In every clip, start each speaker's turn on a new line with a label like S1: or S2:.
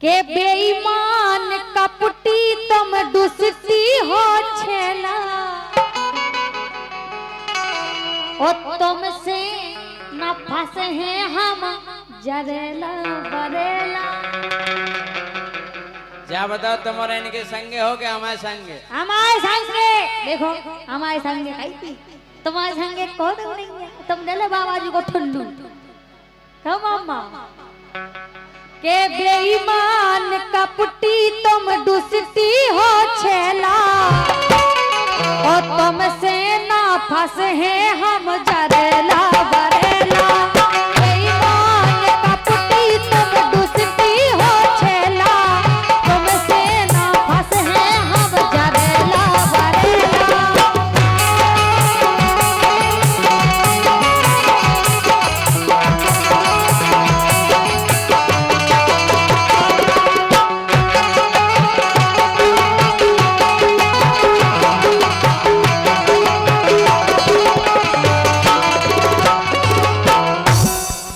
S1: के बेईमान कपटी तुम दुष्टी हो छेला ओ तुमसे न फंसे हैं हम जरेला बरेला।
S2: क्या बताओ तुम्हारे इनके संगे हो क्या हमारे संगे?
S1: हमारे संगे देखो हमारे संगे कैसी तुम्हारे संगे कौन नहीं है। तुम ले बाबा जी को ठुल्लू कहो मामा के बेईमान कपटी तुम दुष्टी हो छेला और तुमसे ना फंसे हैं हम जरेला बरेला। बेईमान कपटी तुम दुष्टी हो छेला तुमसे ना फंसे हैं हम जरेला बरेला।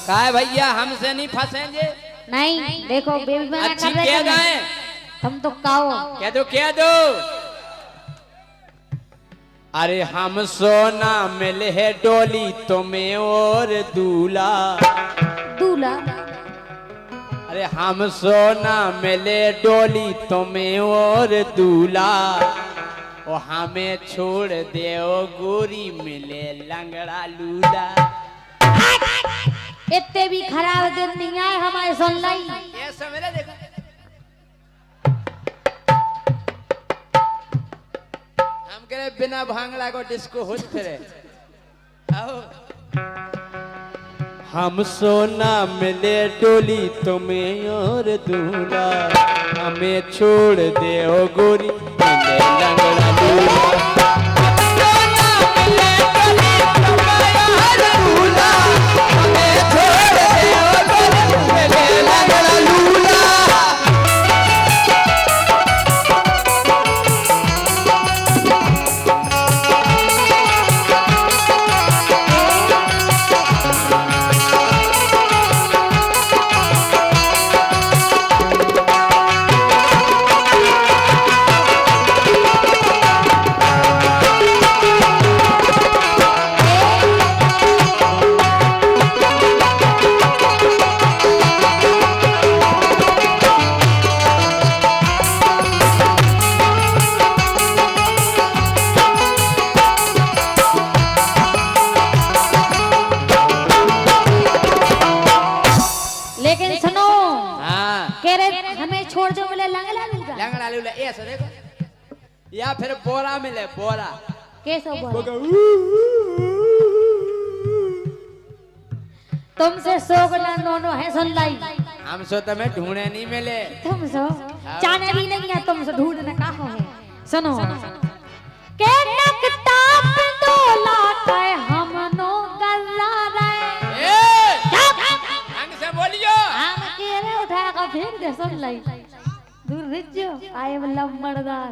S2: काय भैया हमसे नहीं फंसेंगे?
S1: नहीं देखो बेबी मना
S2: अच्छी
S1: कर रहे
S2: कह
S1: हैं
S2: गए
S1: तुम तो काओ
S2: कह दो। अरे हम सोना मिले है डोली तुम्हें और दूल्हा।
S1: दूल्हा
S2: अरे हम सोना मिले डोली तुम्हें और दूल्हा ओ हमें छोड़ दे ओ गोरी मिले लंगड़ा लूला।
S1: इतने भी खराब दिन नहीं आए हमारे सुन लाई।
S2: ये सवेरे देखो हम कह रहे बिना भांगड़ा को डिस्को होत फिरे। आओ हम सोना मिले डोली तुम्हें और दूल्हा हमें छोड़ दे ओ गोरी मिले लंगड़ा लूला।
S1: छोड़ जो मिले लंगड़ा
S2: लूला ऐसा देखो या फिर बोरा मिले बोरा
S1: कैसे बोला तुमसे सोगला नोनो है सुन लाई।
S2: हम सो तुम्हें ढूंढे नहीं मिले
S1: तुम सो जाने भी नहीं है तुमसे ढूंढने कहाँ है। सुनो के नकता पंडोला के हम नो गल्ला रे
S2: ढंग से बोलियो।
S1: हम केरे उठा कर फेंक दे सुन लाई दूर रिजो आई एम लम्बड़दार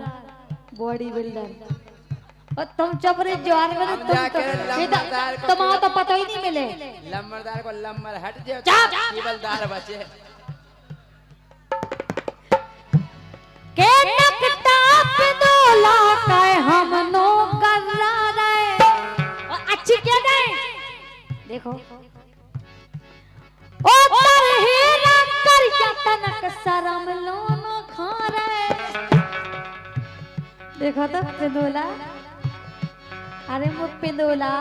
S1: बॉडी बिल्डर और तुम चुप रह जो आर में तुम तो पता ही नहीं मिले।
S2: लम्बड़दार को लम्बर हट जाओ केवलदार बचे
S1: के नकता पंडोला के हम नो गल्ला रे और अच्छी क्या गए देखो ओ तर हेरा कर तनक शरम लोनो खा रे देखो तो पिंदोला अरे मुझ पिंदोला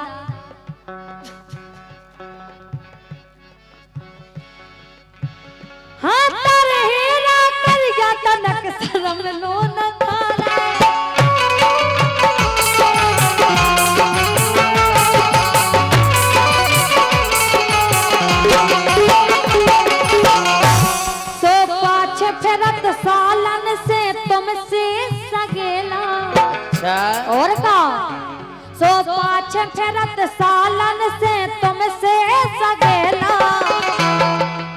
S1: हाँ तर हेरा कर तनक शरम लोनो खा रे फिरत सालन से तुमसे सगेला।
S2: अच्छा
S1: और का सो पाछ फिरत सालन से तुमसे सगेला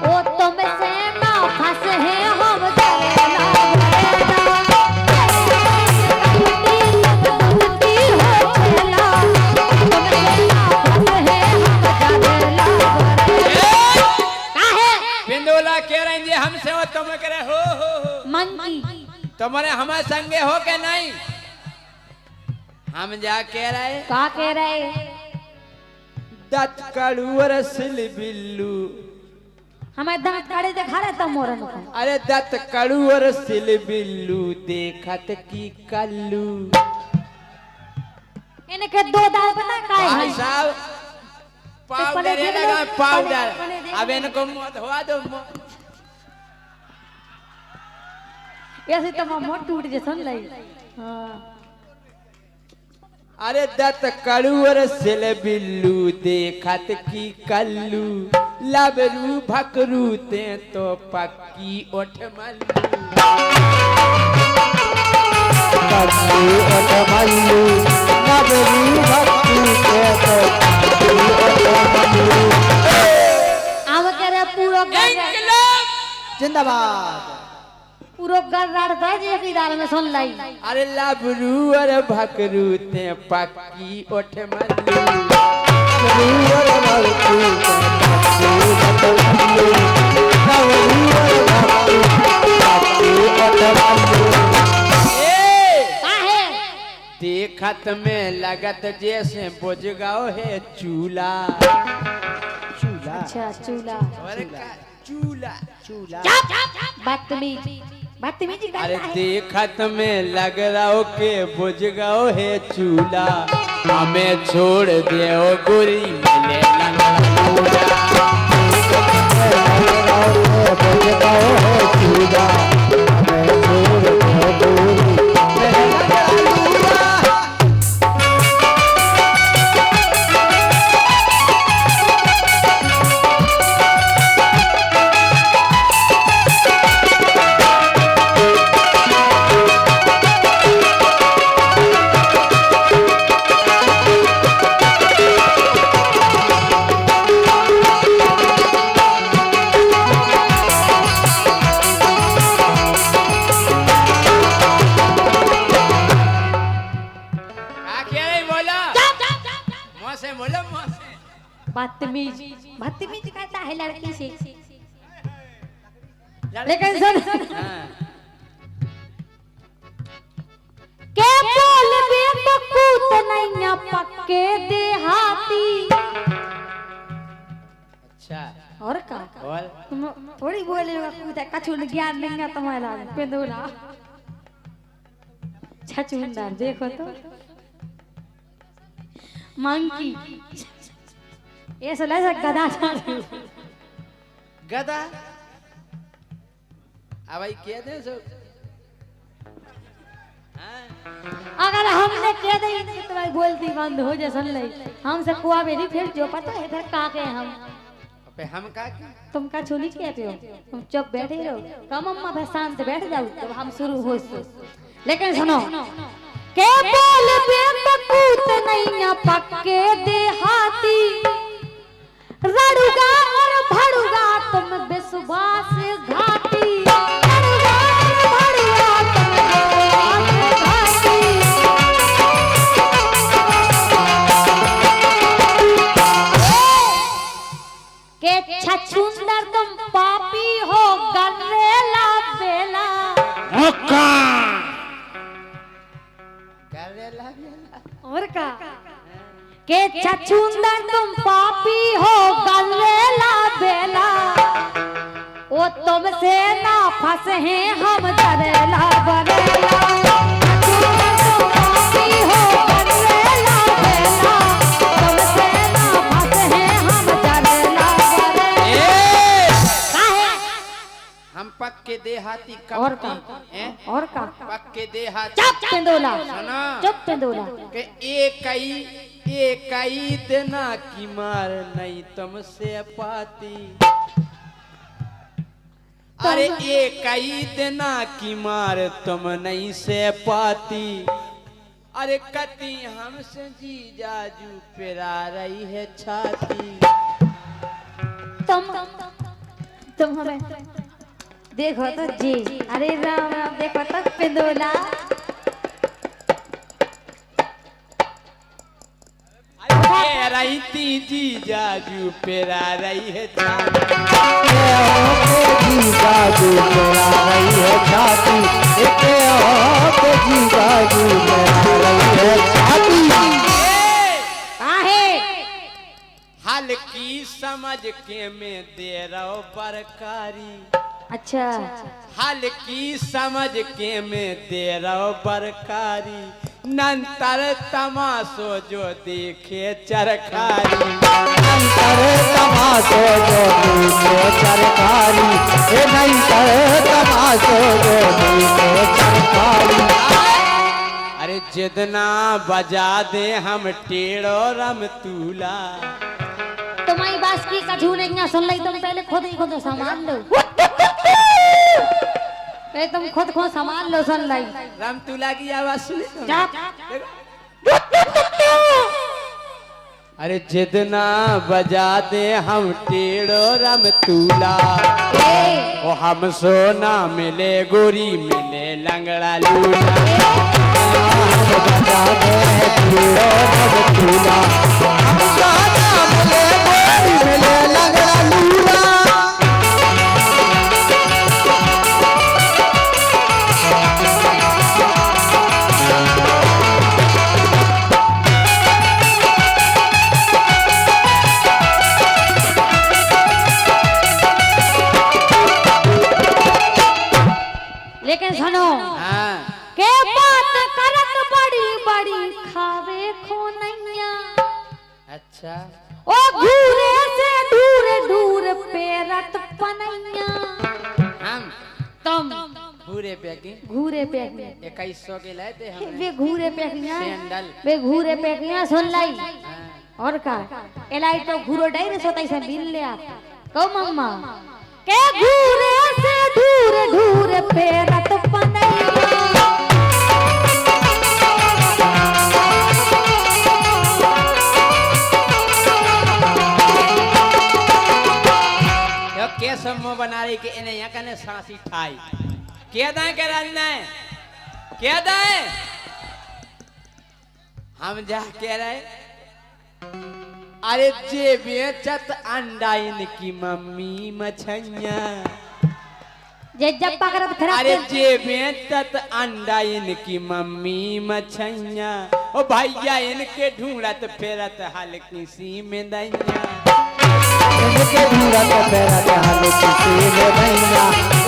S1: ओ तुमसे ना फंसे हैं हम जरेला
S2: बिंदोला कह रहे हैं हमसे वो तुम करे हो
S1: मंकी
S2: तुम्हारे हमारे संगे हो के नहीं? हम जा कह रहे
S1: का कह रहे?
S2: दत कड़ुअर सिल बिल्लू।
S1: हमें दांत काढ़े दिखा रहे तुम मोरन को।
S2: अरे दत कड़ुअर सिल बिल्लू देखत की कल्लू।
S1: इनके दो दांत पता काय
S2: भाई
S1: है?
S2: साहब पाउडर है लगा पाउडर। अब इनको मत हुआ दो
S1: ऐसे तो मोट टूट जे सुन लई। हाँ
S2: अरे दत कड़ुअर सिल बिल्लू देखत की कल्लू। लबरू भकरू ते तो पक्की ओठ मल्लू। पक्की ओठ मल्लू लबरू भकरू ते तो पक्की ओठ मल्लू।
S1: आव कह रहे पूरो
S2: जिंदाबाद।
S1: पूरो गर्राड़ था जे की दाल में सुन लाई।
S2: अरे लबरू और भकरू ते पक्की ओठ मल्लू। लबरू और भकरू ते पक्की ओठ मल्लू। लबरू और भकरू पक्की ओठ मल्लू।
S1: काहे?
S2: देखत में लगत जैसे बुझगाओ है चूल्हा। चूल्हा
S1: अच्छा चूल्हा।
S2: और का चूल्हा चूल्हा।
S1: बदतमीज बदतमीजी करता
S2: अरे
S1: है।
S2: देखत में लग रहा हो के बुझ गओ है चूल्हा। हमें छोड़ दे ओ गोरी मिले लंगड़ा। बुझ गओ है चूल्हा हमें छोड़ दे ओ गोरी मिले लंगड़ा।
S1: बदतमीज बदतमीज कहता है लड़की से। लेकिन सुन के बोल बे बकूत नैया पक्के देहाती।
S2: अच्छा
S1: और का
S2: बोल।
S1: तुम थोड़ी बोले बकूत है कछु ज्ञान नहीं है तुम्हारा पेंदोला छचुंदर देखो तो मंकी ये सोला सा गधा छाड़ू
S2: गधा। अब भाई कह दे सो।
S1: अगर हमने कह दी तो तुम्हारी बोलती बंद हो जाए सुन ली। हमसे कुआ बेरी फिर जो पता है इधर का के हम
S2: अबे हम का की?
S1: तुम का छोली कहते हो? तुम चुप बैठे रहो। कम अम्मा भाई शांत बैठ जाओ तब हम शुरू हो। लेकिन सुनो के बोल बे बकूत नैया पक्के देहाती। रड़ुगा और भड़ुगा तुम विश्वास घाटी। रड़ुगा और भड़ुगा तुम विश्वास घाटी। के छछुंदर तुम पापी हो गन्नेला बेला। और का के छछुंदर तुम पापी हो गन्नेला बेला। ओ तुमसे ना फंसे हैं हम डरेला बरेला। छछुंदर तुम पापी हो गन्नेला बेला। तुमसे ना फंसे हैं हम डरेला बरेला। काहे?
S2: हम पक्के देहाती
S1: और का और का
S2: पक्के देहाती।
S1: चुप पेंदोला
S2: सुना
S1: चुप पेंदोला।
S2: के एक ही देना की मार नहीं तुमसे पाती। अरे एक ही देना की मार तुम नहीं से पाती। अरे कती हमसे जी जाजू पेरा रही है छाती।
S1: तुम हमें देखो तो जी। अरे राम राम देखो तो पिंदोला।
S2: रही थी जी जाजू पेरा रही है
S3: जी बाजू मेरा रही है छाती जी बाजू मेरा रही है छाती
S1: आहे
S2: हल्की समझ के में दे रहो बरकारी
S1: अच्छा
S2: हल्की समझ के में दे रहो बरकारी नंतर तमाशो जो देखे चरकारी
S3: नंतर तमाशो जो देखे चरकारी नंतर तमाशो जो देखे चरकारी
S2: अरे जितना बजा दे हम टेढ़ो रम तूला
S1: तुम्हारी बात की कछु नहीं सुन ली तुम पहले खुद ही खुद सामान लो तुम खुद सामान लो सुन ली
S2: रम तूला की आवाज सुनी तुम? अरे जितना बजा दे हम टेढ़ो रम तूला ओ हम सोना मिले गोरी मिले लंगड़ा लूला
S3: बजा दे हीरो रब तूला हम सोना मिले गोरी मिले लंगड़ा लूला
S1: लेकिन सुनो
S2: हाँ
S1: के बात करत बड़ी बड़ी खावे खो नैया
S2: अच्छा
S1: ओ घूरे से दूर दूर पेरत पनैया
S2: हम
S1: तुम
S2: पूरे पैकी
S1: घूरे पे
S2: 2100 के लाए थे हम
S1: वे घूरे पे
S2: सैंडल
S1: वे घूरे पे सुन लाई
S2: हाँ।
S1: और का एलाई तो घूरो डायरे सोता से मिल ले आप कहो मम्मा के घूरे से दूर दूर पेरत पनैया
S2: यो के सम्मो बना रही के इन्हें यहाँ कने सांसी ठाई क्या दाएं के रंना है क्या दाएं हम जा कह रहे अरे जे बेचत अंडा इनकी मम्मी मछैया
S1: जे जब पकड़त फिरत
S2: अरे जे बेचत अंडा इनकी मम्मी मछैया ओ भैया इनके ढूंढत फेरत हल्की सी में दैया
S3: इनके ढूंढत फेरत हल्की सी में दैया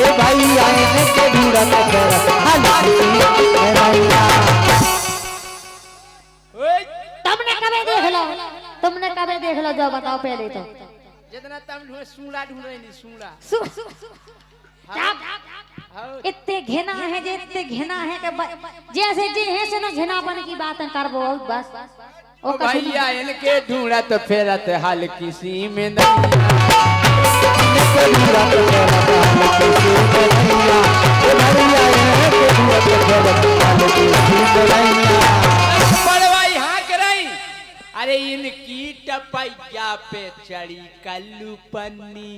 S3: ए भैया इनके ढूंढत फेरत हल्की सी में दैया
S1: तुमने कभी देख लो जो बताओ पहले तो
S2: जितना तुम ढूंढ सूड़ा ढूंढ रही नहीं सूड़ा
S1: इतने घिना है जे इतने घिना है कि जैसे जे है से ना घिनापन की बातें करबो बस
S2: ओ भैया इनके ढूंढत फेरत हल्की सी में दैया
S3: इनके ढूंढत फेरत हल्की सी में दैया ए भैया इनके ढूंढत फेरत हल्की सी में दैया
S2: बड़वाई हाँक रही अरे इनकी टपैया पे चढ़ी कल्लू पन्नी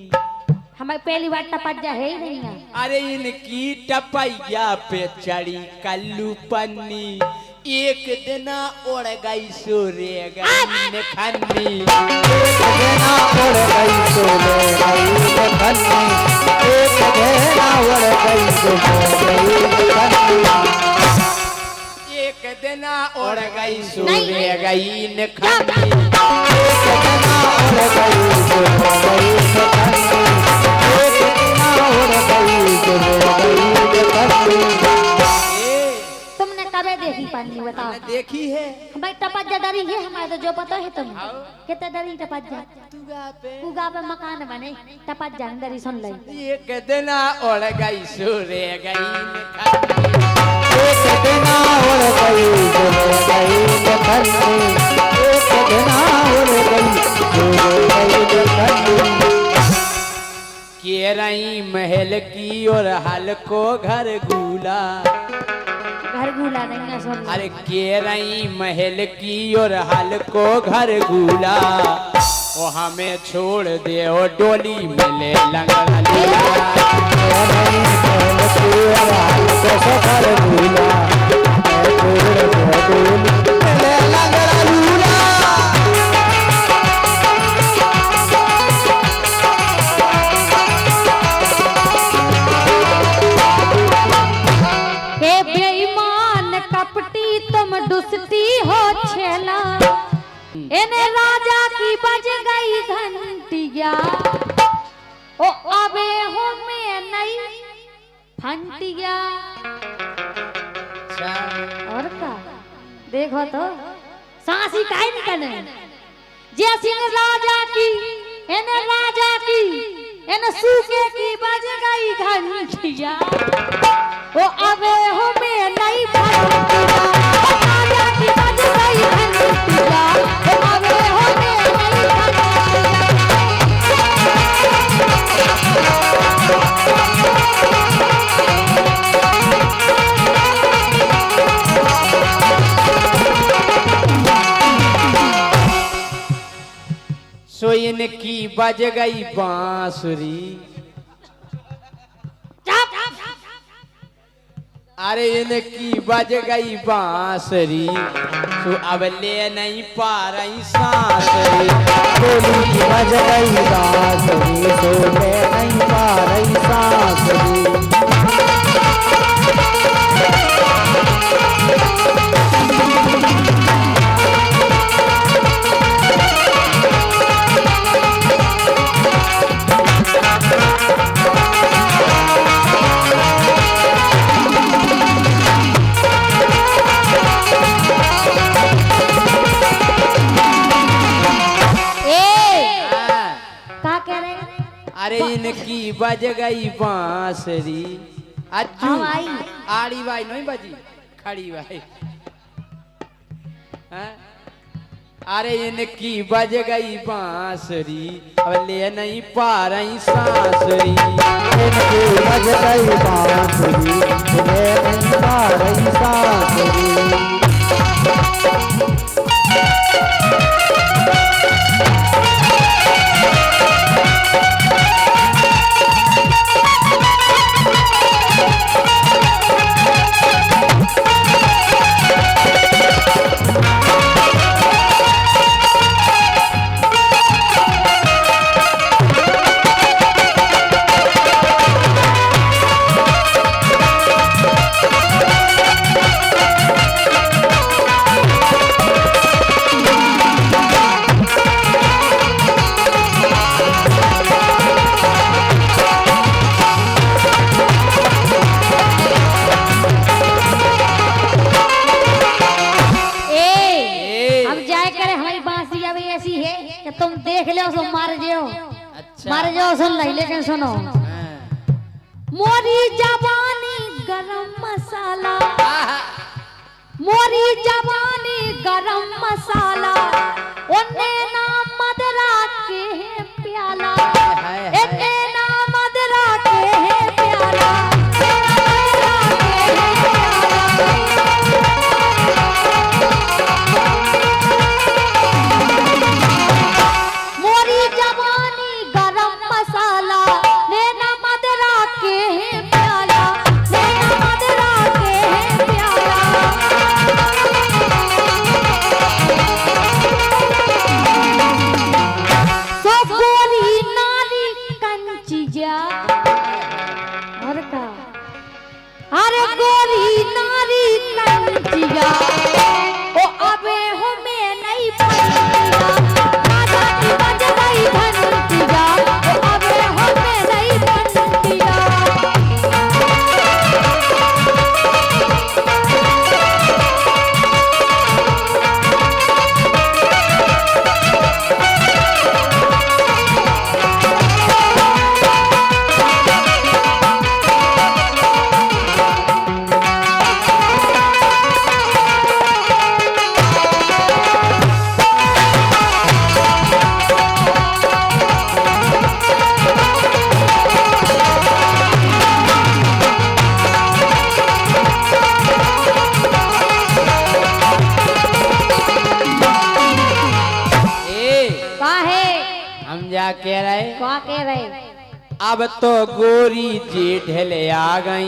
S1: हमें पहली बार टपज्जा है ही नहीं है
S2: अरे इनकी टपैया पे चढ़ी कल्लू पन्नी एक दिन उड़ गई सूर्य गई खन्नी
S3: एक देना उड़ गई सोले गई खन्नी एक देना उड़ गई सोले गई खन्नी
S2: एक दिन उड़ गई सूर्य गई खन्नी
S3: एक देना उड़ गई सोले गई खन्नी एक देना उड़ गई सोले गई खन्नी
S1: तुमने कभी देखी पन्नी बताओ
S2: देखी है
S1: भाई टपज्जा डरी है हमारे तो जो पता है तुम कितने डरी टपज्जा उगा पे मकान बने टपज्जा डरी सुन ली
S2: एक दिन उड़ गई सूर्य गई खन्नी
S3: एक देना उड़ गई सोले गई खन्नी एक देना उड़ गई सोले गई खन्नी
S2: के रही महल की और हल्को घर गूला
S1: घर गुला नहीं है सुन
S2: अरे के रही महल की और हल्को घर गूला ओ हमें छोड़ दे ओ डोली मिले लंगड़ा
S1: कहला एने राजा की बज गई घंटिया ओ अबे हो में नहीं फंटिया। और का देखो तो सांसी काहे निकले जैसी राजा की एने राजा की एने सूखे की बज गई घंटिया ओ अबे हो में नहीं फंटिया। राजा की बज गई घंटिया ओ अबे हो में नहीं फंटिया।
S2: सो इनकी बज गई बांसुरी। अरे इनकी बज गई बांसुरी सो अब ले नहीं पा रही सांसरी।
S3: गोली की बज गई बांसुरी तो ले नहीं पा रही सांसरी।
S2: अरे इनकी बज गई बांसुरी। अज्जू आड़ी बाई नहीं बजी खड़ी बाई। अरे इनकी बज गई बांसुरी अब ले नहीं पा रही सांसरी।
S3: इनकी बज गई बांसुरी ले नहीं पा रही सांसरी।
S1: तुम देख लो सो मार जियो। अच्छा। मार जाओ सुन लाई लेकिन सुनो मोरी जवानी गरम मसाला मोरी जवानी गरम मसाला ओने नाम मदरा के है प्याला एने नाम मदरा के है प्याला मोरी जवानी गरम मसाला लेना मदरा के है प्याला लेना मदरा के है प्याला। सो गोरी नारी कंचिया और का अरे गोरी नारी कंचिया ओ अबे हो में नहीं फंटिया। राजा की बज गई घंटिया ओ अबे हो में नहीं फंटिया।
S2: हम जा कह रहे
S1: क्या कह रहे
S2: अब तो गोरी जी ढेले आ गई।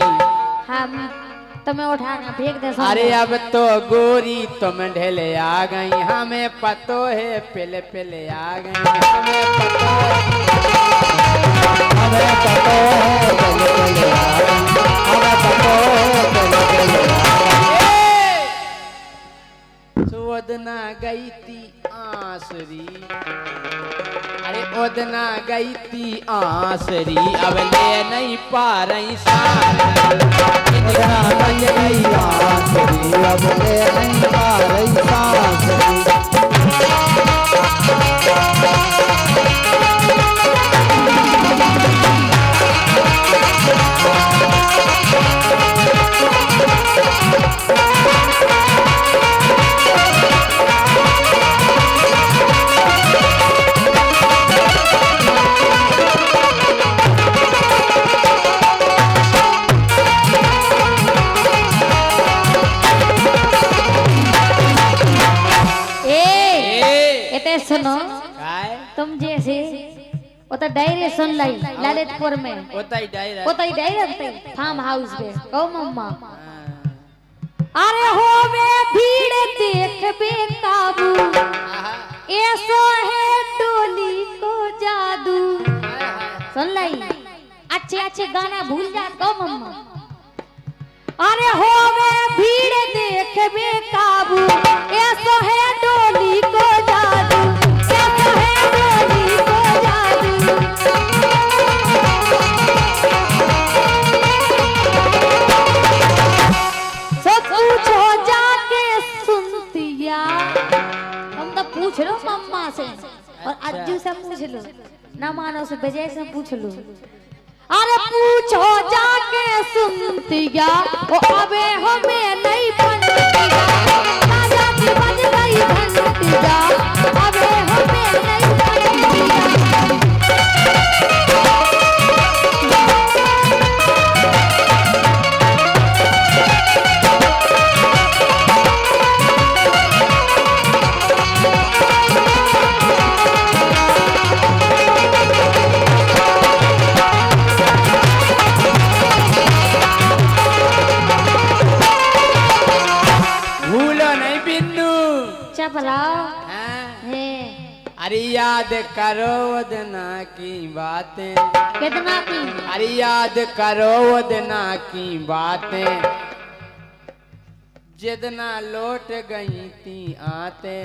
S1: हम तुम्हें उठा के फेंक दे।
S2: अरे अब तो गोरी तुम ढेले आ गई हमें पतो है पहले पहले आ गई हमें पतो
S3: हमें पतो है पहले पहले आ गई हमें पतो है पहले पहले आ गई।
S2: सुवदना गई थी आसरी, अरे ओदना गई थी आसरी, अब ले नहीं पा रही सारी।
S3: ओदना गई आसरी, अब ले नहीं पा रही सासरी।
S1: सुनो
S2: काय
S1: तुम जैसे ओता डायरी सुन लाई ललितपुर में
S2: होता ही डायरी
S1: रहते फार्म हाउस पे कहो मम्मा अरे हो वे भीड़ देख बे काबू ऐसो है डोली को जादू सुन लाई अच्छे अच्छे गाना भूल जा कहो मम्मा अरे हो वे भीड़ देख बे काबू ऐसो है डोली को जादू ऐसो है डोली को जादू सब पूछो जाके सुनतिया हम तो पूछ लो मम्मा से और अज्जू से पूछ लो ना मानो से बजे से पूछ लो अरे पूछो जाके सुनतिया ओ अबे हमें नहीं बनतिया राजा की बज गई घंटिया अबे हमें नहीं बनतिया चपला है
S2: अरे याद करो वदना की बातें
S1: कितना की
S2: अरे याद करो वदना की बातें जितना लौट गई थी आते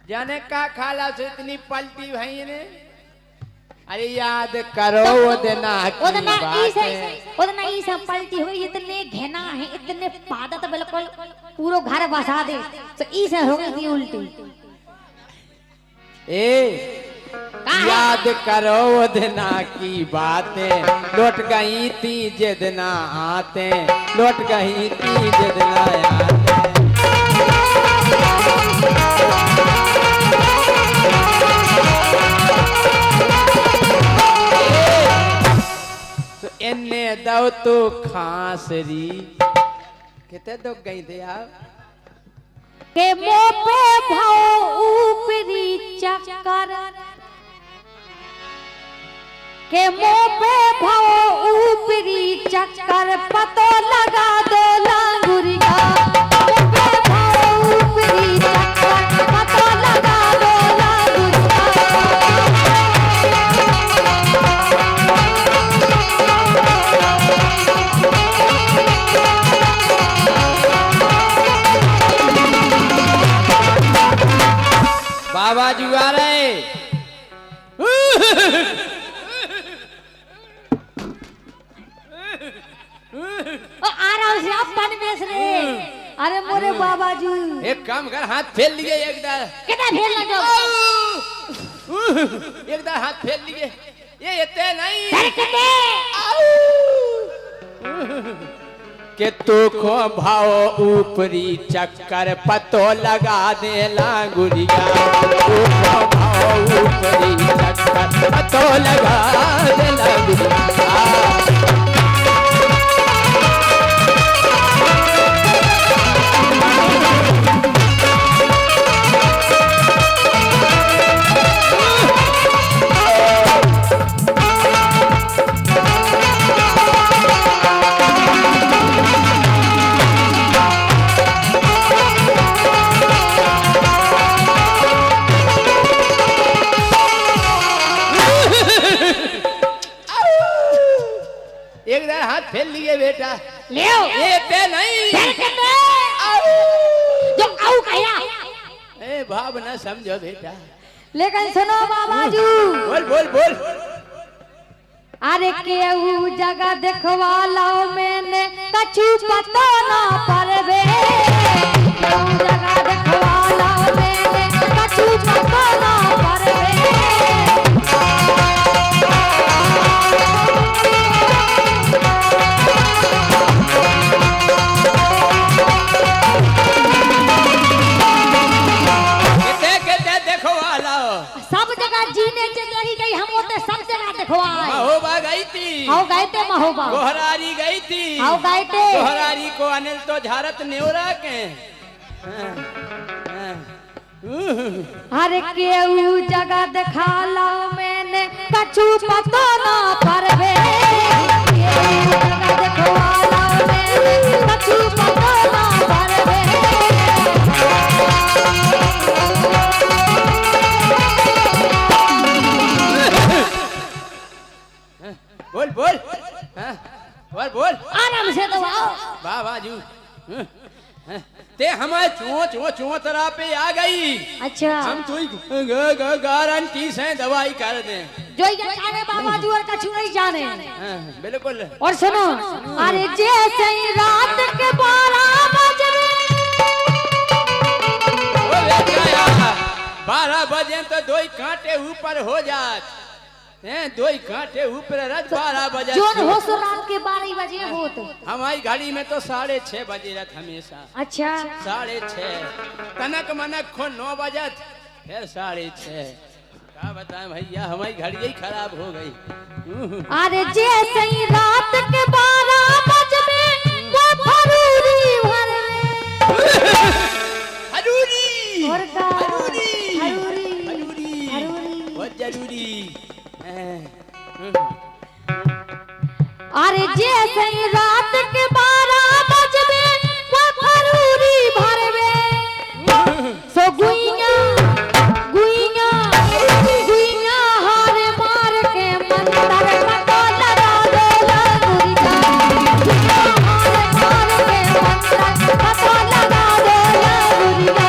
S2: जाने का खाला से इतनी पलटी भाई ने अरे याद करो वदना की बातें
S1: उतना ई सब पलटी हुई इतने घना है इतने पादा तो बिल्कुल पूरा घर बसा दे तो ई से हो गई थी उल्टी
S2: याद करो वदना की बातें लौट गई थी जितना आते लौट गई थी जितना आते इन्ने दो तो खांसरी कितने दुख गई थे आप
S1: के मुंह पे भाव ऊपरी चक्कर के मुंह पे भाव ऊपरी चक्कर पतो लगा दो लांगुरिया मुंह पे भाव ऊपरी चक्कर पतो लगा दो लांगुरिया
S2: बाबा जी आ रहे
S1: आ रहा हूँ आप पानी बेच रहे अरे मोरे बाबा जी
S2: एक काम कर हाथ फेल लिए एक दार
S1: कितना फेल ना जाओ
S2: एक दार हाथ फेल लिए ये इतने नहीं के तू को भाव ऊपरी चक्कर पतो लगा दे लांगुरिया तू को भाव ऊपरी चक्कर पतो लगा दे लांगुरिया फेल लिए बेटा
S1: ले
S2: ये ते नहीं
S1: कहू कहिया
S2: ए भाव ना समझो बेटा।
S1: लेकिन सुनो बाबाजू
S2: बोल बोल बोल।
S1: अरे केहू जगह देखवाला मैंने कछु पता ना परवे केहू जगह देखवाला मैंने कछु पता ना परवे सब जगह जीने रही गई हम होते सब जगह देखवाए
S2: महोबा गई थी
S1: आओ गए थे महोबा
S2: गोहरारी गई थी
S1: आओ गए थे
S2: गोहरारी को अनिल तो झारत नेवरा के
S1: अरे केहू जगह दिखाला मैंने कछु पता ना परवे केहू जगह दिखवाला मैंने कछु पता ना परवे
S2: बोल बोल बोल बोल
S1: आराम से तो आओ
S2: वाह बाजू ते हमारे चुओ तरह पे आ गई।
S1: अच्छा
S2: हम तो गारंटी से दवाई कर दे
S1: जो ये जाने बाबा जी और कछु नहीं जाने
S2: बिल्कुल।
S1: और सुनो अरे जैसे ही रात के 12 बजे
S2: 12 बजे तो 2 कांटे ऊपर हो जात हैं 2 कांटे ऊपर रत 12 बजे
S1: जोन हो सो रात के 12 बजे हो तो
S2: हमारी घड़ी में तो 6:30 बजे रत हमेशा।
S1: अच्छा
S2: 6:30 तनक मनक खो 9 बजत फिर 6:30 क्या बताएं भैया हमारी घड़ी ही खराब हो गई।
S1: अरे जैसे ही रात के 12 बजे वो फरूरी भर
S2: हरूरी
S1: और का
S2: हरूरी
S1: हरूरी
S2: हरूरी
S1: हरूरी
S2: बहुत जरूरी।
S1: अरे जैसे ही रात के 12 बजे वो फरूरी भरवे सो गुइया गुइया गुइया हार मार के मंतर पता लगा दे गुरिया गुइया हार मार के मंतर पता लगा दे गुरिया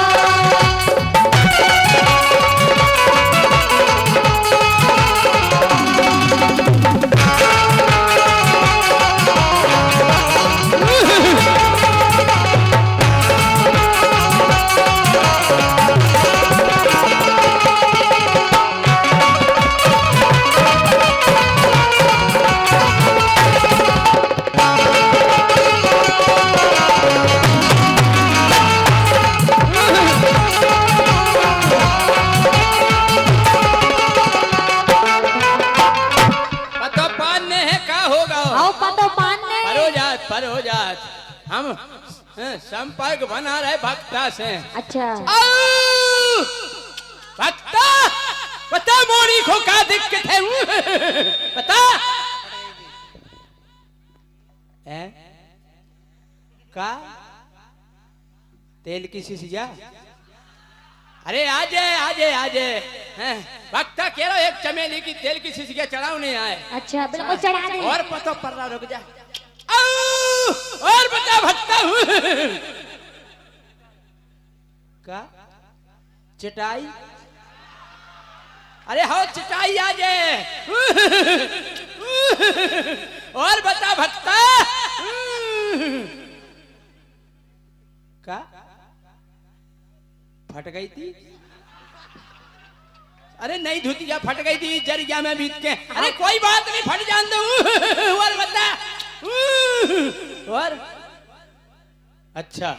S2: हो जात हम संपर्क बना रहे भक्ता से।
S1: अच्छा
S2: भक्ता बता मोरी को क्या दिक्कत है बता है का तेल की शीशिया अरे आजे भक्ता कह रहा एक चमेली की तेल की शीशिया चढ़ाओ नहीं आए।
S1: अच्छा बिल्कुल चढ़ा दे
S2: और पता पर रहा रुक जा और बता भक्ता का चटाई अरे हाँ चटाई आ जाए और बता भक्ता का फट गई थी अरे नहीं धुतिया फट गई थी जरिया में बीत के अरे कोई बात नहीं फट जान दो और बता और अच्छा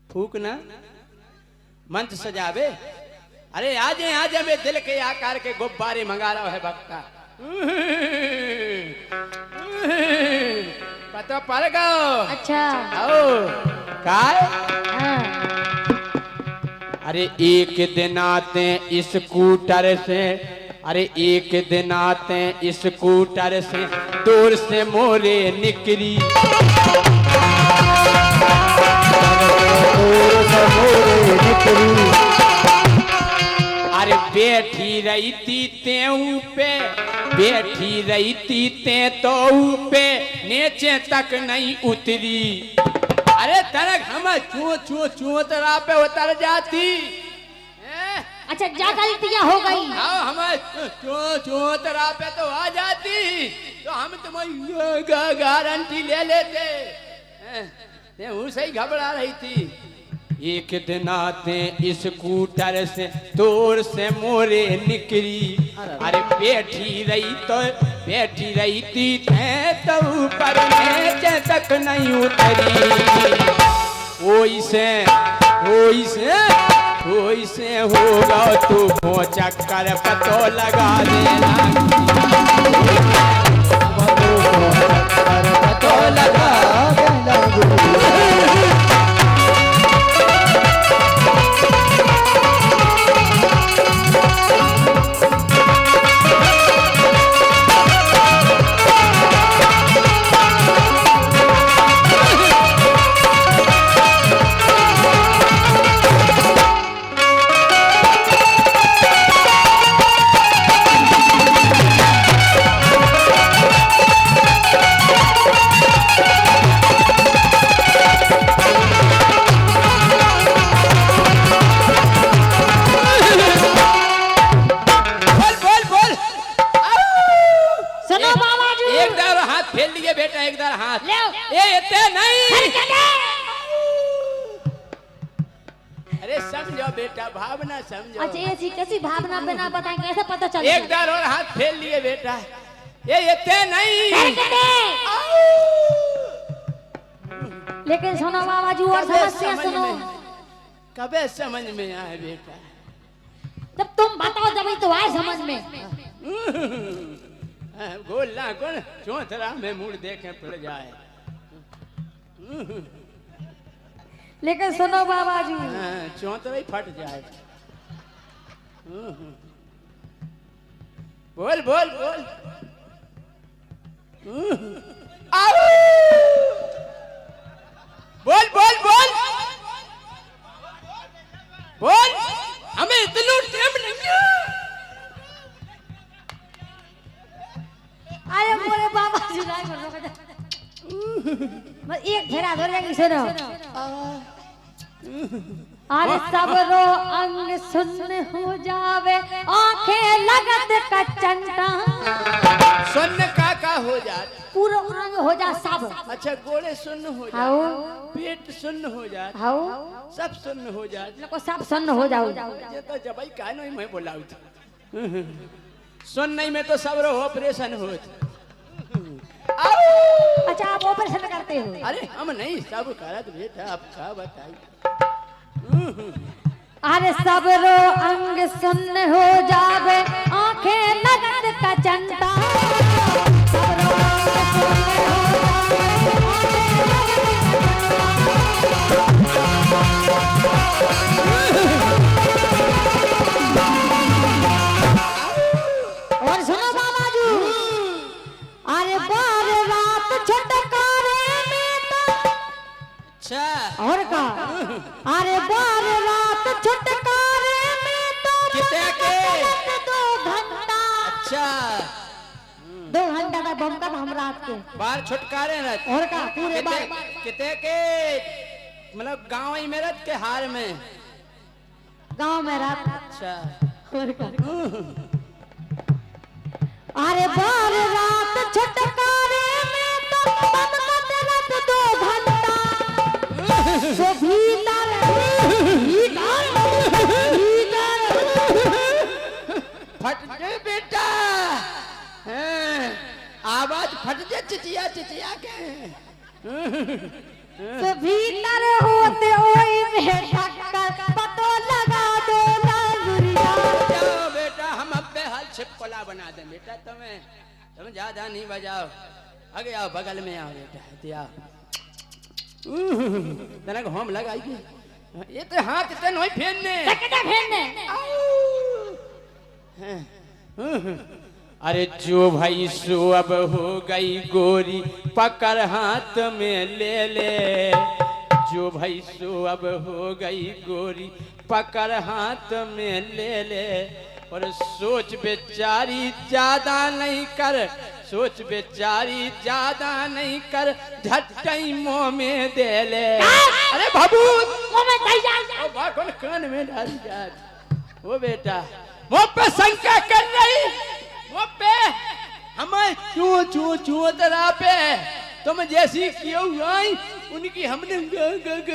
S2: फूकना मंच सजावे अरे आज मैं दिल के आकार के गुब्बारे मंगा रहा है भक्ता पता पड़ गो।
S1: अच्छा
S2: आओ काय
S1: हाँ।
S2: अरे एक दिन आते स्कूटर से अरे एक दिन आते स्कूटर से दूर से मोरे निकली अरे बैठी रही थी तेऊ पे बैठी रही थी ते तो पे नीचे तक नहीं उतरी अरे तरक हम चू चू चू तरा पे उतर जाती हैं?
S1: अच्छा जा गलतियां हो गई।
S2: हाँ हम चू चू तरा पे तो आ जाती तो हम तुम्हारी गारंटी ले लेते हैं? वो सही घबरा रही थी। एक दिन आते स्कूटर से तोर से मोरे निकली, अरे बैठी रही थी तो ऊपर नीचे तक नहीं उतरी। ओइसे होगा तू वो चक्कर पतो लगा देना,
S3: पतो लगा देना।
S2: बेटा भावना समझो।
S1: अच्छा ऐसी कैसी भावना बिना बताए कैसे पता चल?
S2: एक बार और हाथ फेर लिए बेटा, ये इतने नहीं।
S1: लेकिन सुनो बाबा जी और समस्या सुनो।
S2: कबे समझ में आए बेटा?
S1: जब तुम बताओ जब ही तो आए समझ में।
S2: गोला कौन चौथरा में मुड़ देखे पड़ जाए।
S1: लेकिन सुनो बाबा जी,
S2: चौथरा ही फट जाए। बोल बोल बोल। बोल बोल बोल बोल, हमें इतना टाइम नहीं है।
S1: अरे मोरे बाबा जी लाए बस एक फेरा धर जाएगी। सुनो अरे सबरो अंग सुन्न हो जावे, आंखें लगत का चंटा।
S2: सुन्न का हो जाए,
S1: पूरा अंग हो जा सब।
S2: अच्छा गोले सुन्न हो जाए, पेट सुन्न हो जाए, सब सुन्न हो जाए,
S1: को सब सुन्न हो जाओ।
S2: ये तो जब का नहीं मैं बोला सुन नहीं में तो सब रो ऑपरेशन हो।
S1: अच्छा आप ऑपरेशन करते हो?
S2: अरे हम नहीं सब करत बेटा, आप का बताइए।
S1: अरे सबरो अंग सुन्न हो जावे, आंखें लगत का चंटा। सबरो अंग सुन्न हो जावे। और सुनो बाबा जी, अरे बार रात छटकारे में तो।
S2: अच्छा
S1: और का अरे बार रात छुटकारे में तो
S2: कितने के
S1: 2 घंटा।
S2: अच्छा
S1: 2 घंटा का बम का हम रात के
S2: बार छुटकारे रत।
S1: और का पूरे बार
S2: कितने के मतलब गांव ही में रत के हार में
S1: गांव में रात।
S2: अच्छा
S1: और का अरे बार रात छुटकारे में तो बम का रात 2 घंटा। तो भीतर
S2: फट गए बेटा, आवाज फट जाए चिचिया चिचिया के।
S1: तो भीतर होते ओई में टक्कर पतो लगा दो ना गुरिया।
S2: जाओ बेटा हम अब पे हल छिपकला बना दे बेटा, तुम ज्यादा नहीं बजाओ, आगे आओ बगल में आओ बेटा, दिया तनक हम लगाइए। ये तो हाथ इतने नहीं फेरने, अरे जो भाई सो अब हो गई गोरी, पकड़ हाथ में ले ले। जो भाई सो अब हो गई गोरी, पकड़ हाथ में ले ले। और सोच बेचारी ज्यादा नहीं कर, सोच बेचारी ज्यादा नहीं कर झटकई मुंह में दे ले। अरे बाबू
S1: मुंह में दे जा।
S2: ओ बाकन कान में डाल जा। वो बेटा मुंह पे शंका कर रही, मुंह पे हमें चू चू चू तरह पे तुम जैसी क्यों आई उनकी हमने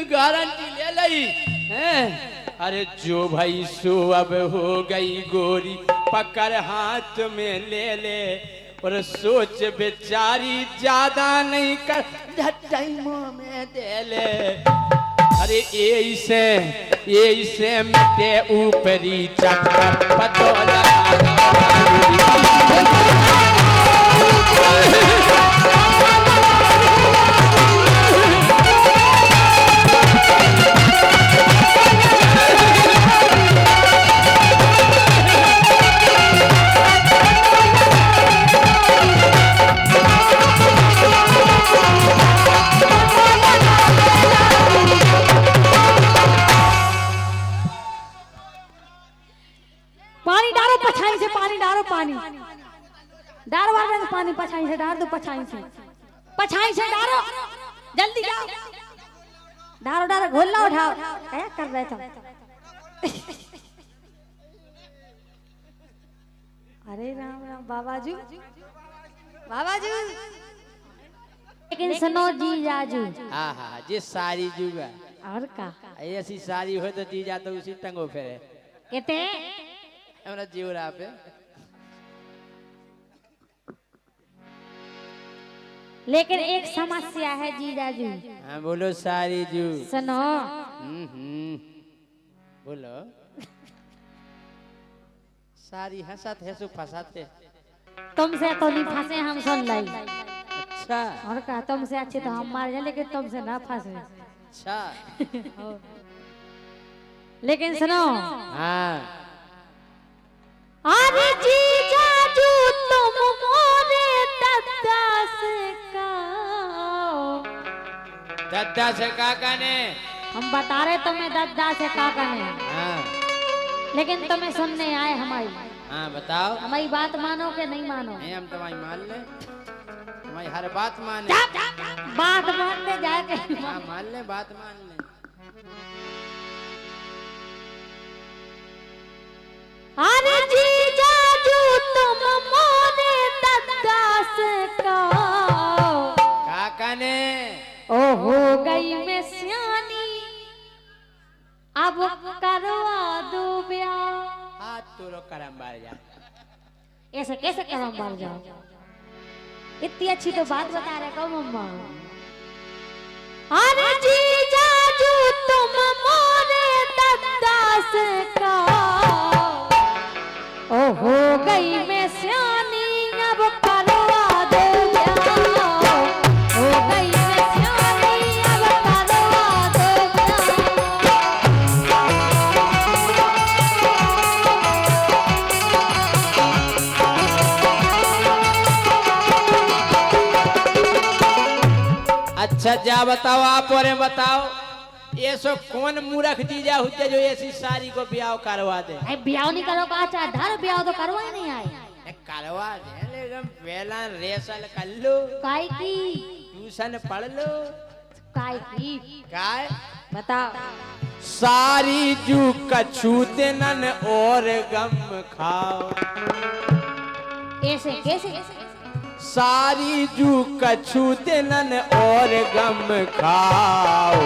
S2: गारंटी ले ली हैं। अरे जो भाई सो अब हो गई गोरी पकड़ हाथ में ले ले और सोच बेचारी ज्यादा नहीं कर झटकई मुंह में दे ले। अरे ये से मिटे ऊपरी चक्कर पतो
S1: पानी डालो पछाई से, पानी डालो, पानी डाल वाले में पानी पछाई से डाल दो, पछाई से डालो, जल्दी जाओ, डालो डालो, घोल लो, उठाओ। क्या कर रहे तुम? अरे राम राम बाबा जी, बाबा जी। लेकिन सुनो जी जाजू,
S2: हाँ हाँ जी सारी जुगा
S1: और का
S2: ऐसी सारी हो तो जीजा तो उसी टंगो फेरे
S1: कहते
S2: हमरा जीवरा पे।
S1: लेकिन एक समस्या है जीजाजू।
S2: हाँ बोलो सारी जू।
S1: सुनो,
S2: बोलो। सारी हंसत है सु फंसाते।
S1: तुमसे तो नहीं फंसे, हम सुन लाई।
S2: अच्छा
S1: और का तुमसे अच्छे तो हम मार जाए, लेकिन तुमसे ना फंसे।
S2: अच्छा
S1: लेकिन सुनो,
S2: हाँ
S1: अरे जीजाजू तुम मोरे दद्दा से कहो।
S2: दद्दा से काका ने
S1: हम बता रहे तुम्हें दद्दा से काका ने,
S2: हाँ
S1: लेकिन तुम्हें सुनने आए हमारी।
S2: हाँ बताओ।
S1: हमारी बात मानो कि नहीं मानो?
S2: नहीं हम तुम्हारी मान ले, तुम्हारी हर बात माने।
S1: बात मानने जाके
S2: हाँ मान ले, बात मान ले।
S1: अरे जीजाजू तुम मोरे दद्दा से कहो।
S2: काका ने
S1: ओ हो गई मैं सियानी, अब करवा दो ब्याह।
S2: हाथ तोड़ो करम बार जा।
S1: ऐसे कैसे करम बार जाओ? इतनी अच्छी तो बात बता रहे कहो मम्मा। अरे जीजाजू तुम मोरे दद्दा से कहो। ओ हो गई मैं सियानी, अब करवा दो ब्याह। हो गई मैं सियानी, अब करवा दो
S2: अच्छा जा बताओ, आप और बताओ ये सो कौन मूर्ख जीजा होते जो ऐसी सारी को ब्याह करवा दे?
S1: भाई ब्याह नहीं करो का चाहे धर ब्याह तो करवा ही नहीं आए।
S2: करवा दे लेकिन पहला रेसल कर लो,
S1: काय की
S2: ट्यूशन पढ़ लो।
S1: काय की
S2: काय
S1: बताओ?
S2: सारी जू कछू दिनन और गम खाओ।
S1: ऐसे कैसे?
S2: सारी जू कछू दिनन और गम खाओ।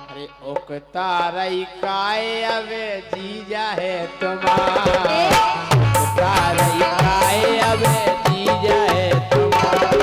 S2: अरे उकता रही काय अबे जीजा है तुम्हारा, उकता रही काय अबे जीजा है तुम्हारा।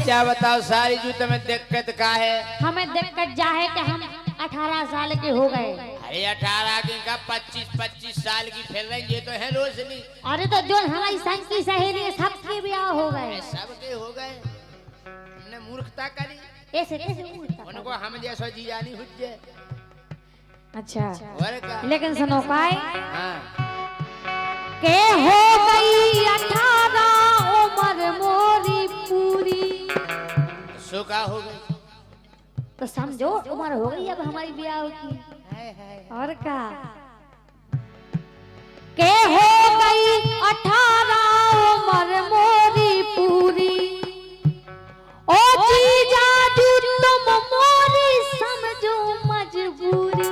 S2: अच्छा बताओ सारी जो तुम्हें दिक्कत का है?
S1: हमें दिक्कत जा है कि हम 18 साल के हो गए।
S2: अरे 18 की का 25 साल की फिर रही, ये तो है रोशनी।
S1: अरे तो जो हमारी संग की सहेली है सबके ब्याह हो गए।
S2: सबके हो गए, हमने मूर्खता करी।
S1: ऐसे कैसे मूर्खता?
S2: उनको हम जैसा जी जानी हुज्जे।
S1: अच्छा
S2: और का?
S1: लेकिन सुनो काय
S2: हाँ
S1: के हो गई 18 उम्र मोरी पूरी।
S2: सो का हो गई?
S1: तो समझो उम्र हो गई अब हमारी ब्याह की। और का के हो गई 18 उम्र मोरी पूरी। ओ जीजा जी तुम मोरी समझो मजबूरी।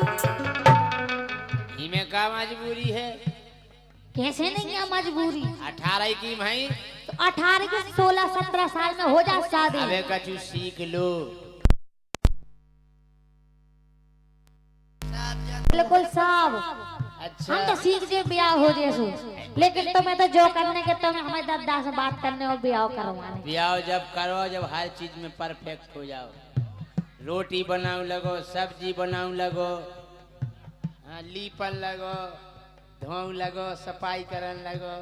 S2: इमे का मजबूरी है?
S1: कैसे नहीं है मजबूरी?
S2: 18 की भाई
S1: तो 18 के 16-17 साल में हो जा शादी।
S2: अबे कछु सीख लो।
S1: बिल्कुल साहब
S2: अच्छा
S1: हम तो सीख जे ब्याह हो जैसो, लेकिन तुम्हें तो जो करने के तुम्हें हमारे दादा से बात करने और ब्याह करवाने।
S2: ब्याह जब करो जब हर चीज में परफेक्ट हो जाओ, रोटी बनाऊ लगो, सब्जी बनाऊ लगो, हाँ, लीपन लगो, धोऊ लगो, सफाई करन लगो।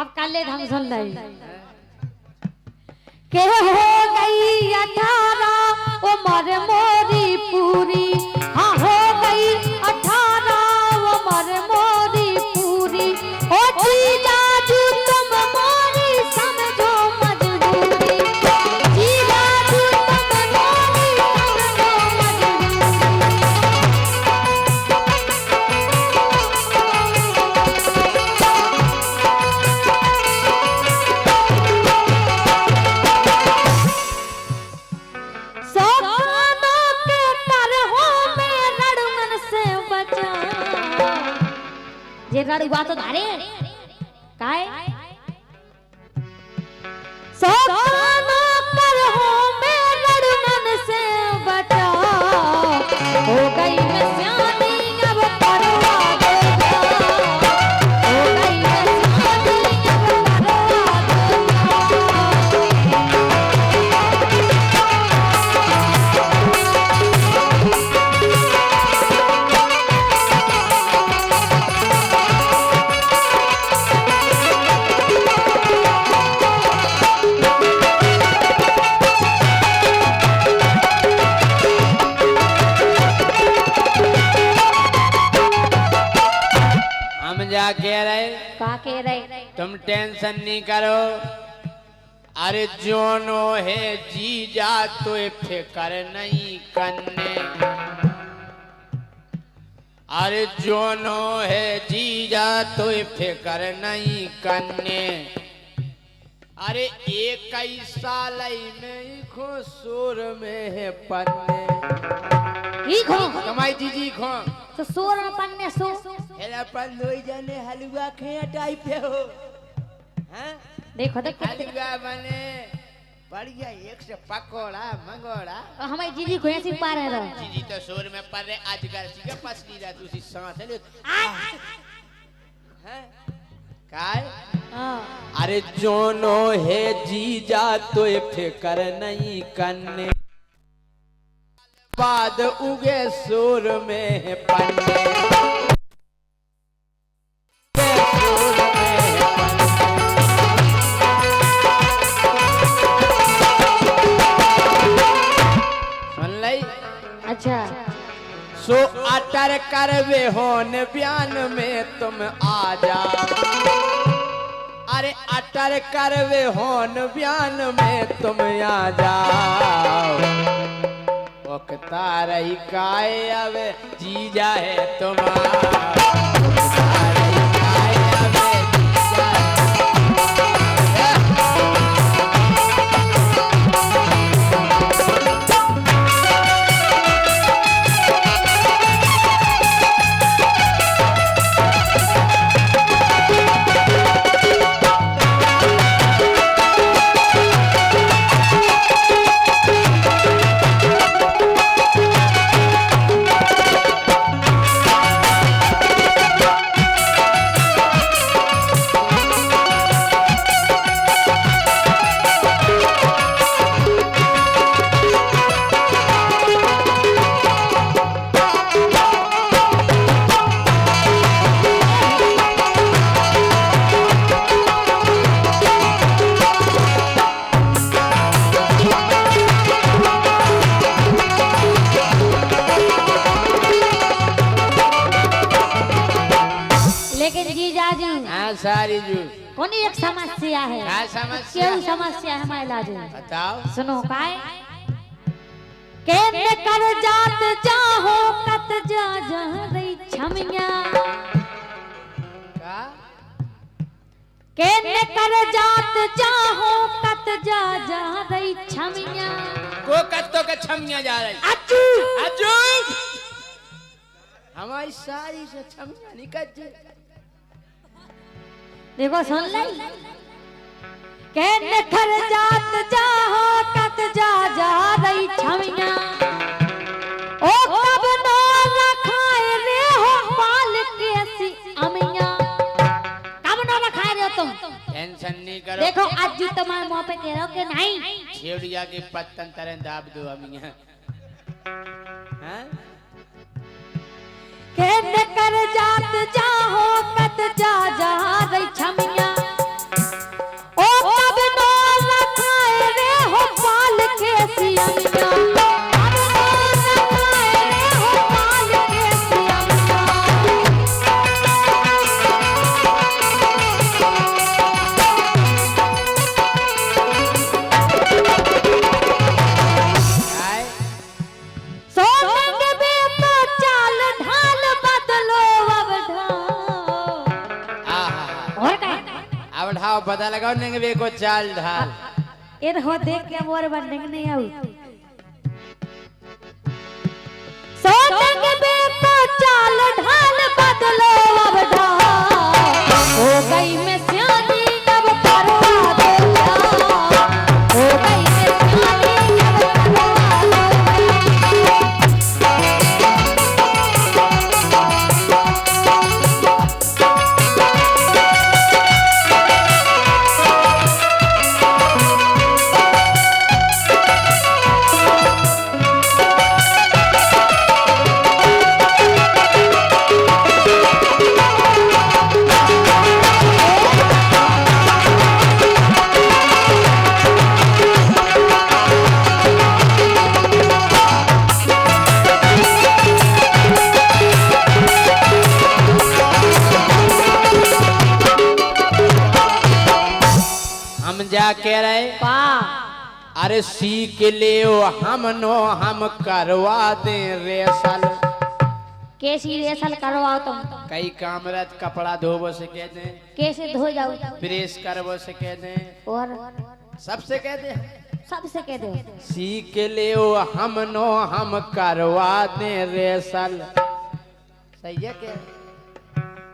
S1: अब कर ले हम सुन रही के हो गई 18 उम्र मोरी पूरी। हाँ हो गई 18 उम्र मोरी पूरी। ओ जीजा जी तुम मोरी समझो मजबूरी। जीजा जी तुम मोरी समझो ये रड़ी बात तो धारे काय सोना कर हो मैं लड़नन से बचा। हो गई मैं सियानी अब परवा दे जा। हो गई मैं सियानी अब परवा दे
S2: जा कह रहे
S1: का कह रहे
S2: तुम टेंशन नहीं करो। अरे जोनो है जीजा तो फिकर नहीं करने। अरे जोनो है जीजा तो फिकर नहीं करने। अरे 21 साल में खो सोर में है पन्ने।
S1: ई खो
S2: तुम्हारी जीजी खो
S1: तो सोर में पन्ने सो
S2: हेला पन लोई जाने हलवा खे टाइप है हो। हैं
S1: देखो देख
S2: हलवा बने बढ़िया एक से पकोड़ा मंगोड़ा।
S1: हमारी जीजी को ऐसी पा रहे रहो।
S2: जीजी तो सोर में पड़ रहे आज कर सी के पसली रहा तू सी सांस ले हैं काय। अरे जोनो है जीजा तो फिकर नहीं करने। बाद उगे सोर में पन्ने।
S1: अच्छा
S2: सो अटर करवे होन बयान में तुम आ जाओ। अरे अटर करवे होन बयान में तुम आ जाओ। ओकता रही काय अब जीजा है तुम्हारा। सारी जू
S1: कोनी एक समस्या है।
S2: क्या समस्या?
S1: क्यों समस्या है हमारे इलाज में?
S2: बताओ।
S1: सुनो काय के कर जात जाहो कत जा जा रही छमिया
S2: का
S1: के कर जात जाहो कत जा जा रही छमिया
S2: को कत्तो के छमिया जा रही
S1: अज्जू
S2: अज्जू हमारी सारी से छमिया निकल जे।
S1: देखो सुन ले के कर जात जाहो कत जा जा रही छमिया ओ कब नो रखाए रे हो पाल के सी अमिया कब नो रखाए रे हो तुम?
S2: टेंशन नहीं करो।
S1: देखो आज जी तुम्हारे मुंह पे कह रहे हो कि नहीं
S2: छेड़िया के पत्तन तरह दाब दो हम यहाँ। हाँ?
S1: के कर जात जाहो कत जा जा रही छमिया ओ कब नो रखाए रे हो पाल के सी अमिया कब नो रखाए रे हो पाल के सी अमिया।
S2: काय?
S1: सोनंग बे तो चाल ढाल बदलो अब ढाल।
S2: आहा
S1: और क्या?
S2: अब ढाव पता लगाओ नंगे को चाल ढाल।
S1: इन हो देख के मोर बनने नहीं आऊ। सोनंग बे तो चाल ढाल बदलो अब ढाल। हो गई मैं सियानी अब करवा दो प्यार। हो गई मैं सियानी अब करवा दो
S2: हम जा कह रहे
S1: पा
S2: अरे सीख ले हम नो हम करवा दे रेसल।
S1: कैसी रेसल करवाओ तुम?
S2: कई कामरत कपड़ा धोबो से कह दे,
S1: कैसे धो जाओ?
S2: प्रेस करबो से कह दे,
S1: और
S2: सबसे कह दे।
S1: सबसे कह दो
S2: सीख ले हम नो हम करवा दे रेसल। सही है क्या?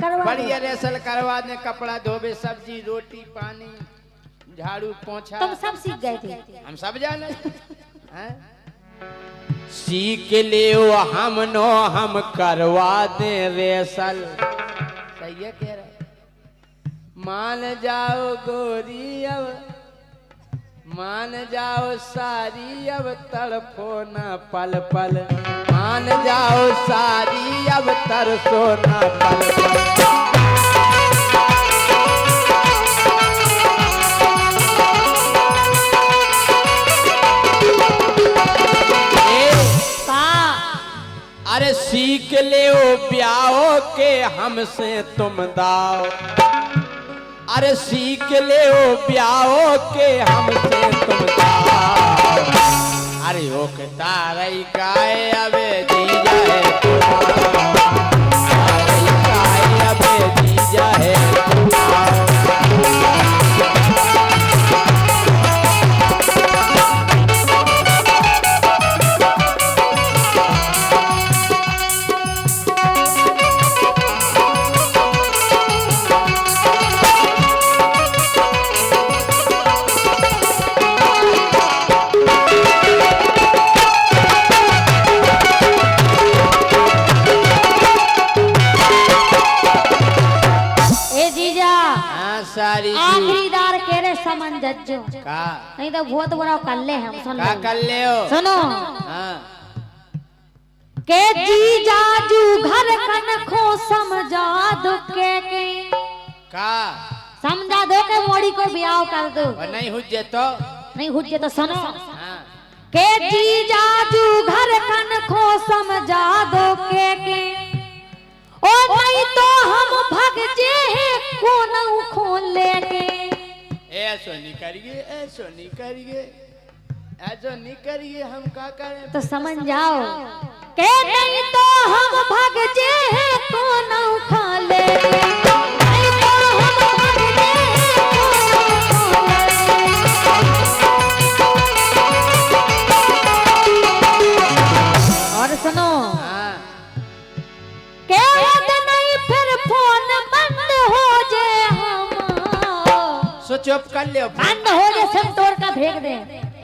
S1: करवा
S2: बढ़िया
S1: दो।
S2: रेसल करवा दे, कपड़ा धोबे, सब्जी रोटी पानी झाड़ू पोछा
S1: तुम सब सीख गए थे।
S2: हम सब जाने हैं? सीख ले हम नो हम करवा दे रेसल। सही है कह रहे? मान जाओ गोरी अब मान जाओ सारी अब तड़फो न पल पल। मान जाओ सारी अब तरसो न पल पल। अरे सीख ले ब्याहो के हमसे तुम दाओ। अरे सीख ले ब्याहो के हमसे तुम दाओ। अरे ओ के तारई गाय अबे जीजा है तुम्हारा। तारई गाय अबे जीजा है तुम्हारा। सारी
S1: आखिरीदार के रे समन जज्जो
S2: का
S1: नहीं तो बहुत बड़ा कर ले हम सुन
S2: का कर ले हो?
S1: सुनो
S2: हाँ
S1: के जी जाजू घर कन खो समझा दो के
S2: का
S1: समझा दो के मोड़ी को ब्याह कर दो।
S2: और नहीं हुज्जे तो
S1: नहीं हुज्जे तो सुनो
S2: हाँ
S1: के जी जाजू घर कन खो समझा दो के ओ नहीं तो हम भग जे को न
S2: ऐसो नहीं करिए, ऐसो नहीं करिए, ऐसो नहीं करिए, हम क्या करें?
S1: तो समझ जाओ के नहीं तो हम भाग जे कौन खा ले, नहीं तो हम भाग जे और सुनो
S2: हाँ
S1: के नहीं फिर फोन बंद हो जे हम
S2: सो चुप कर लियो।
S1: बंद हो जे सब तोड़ का फेंक दे,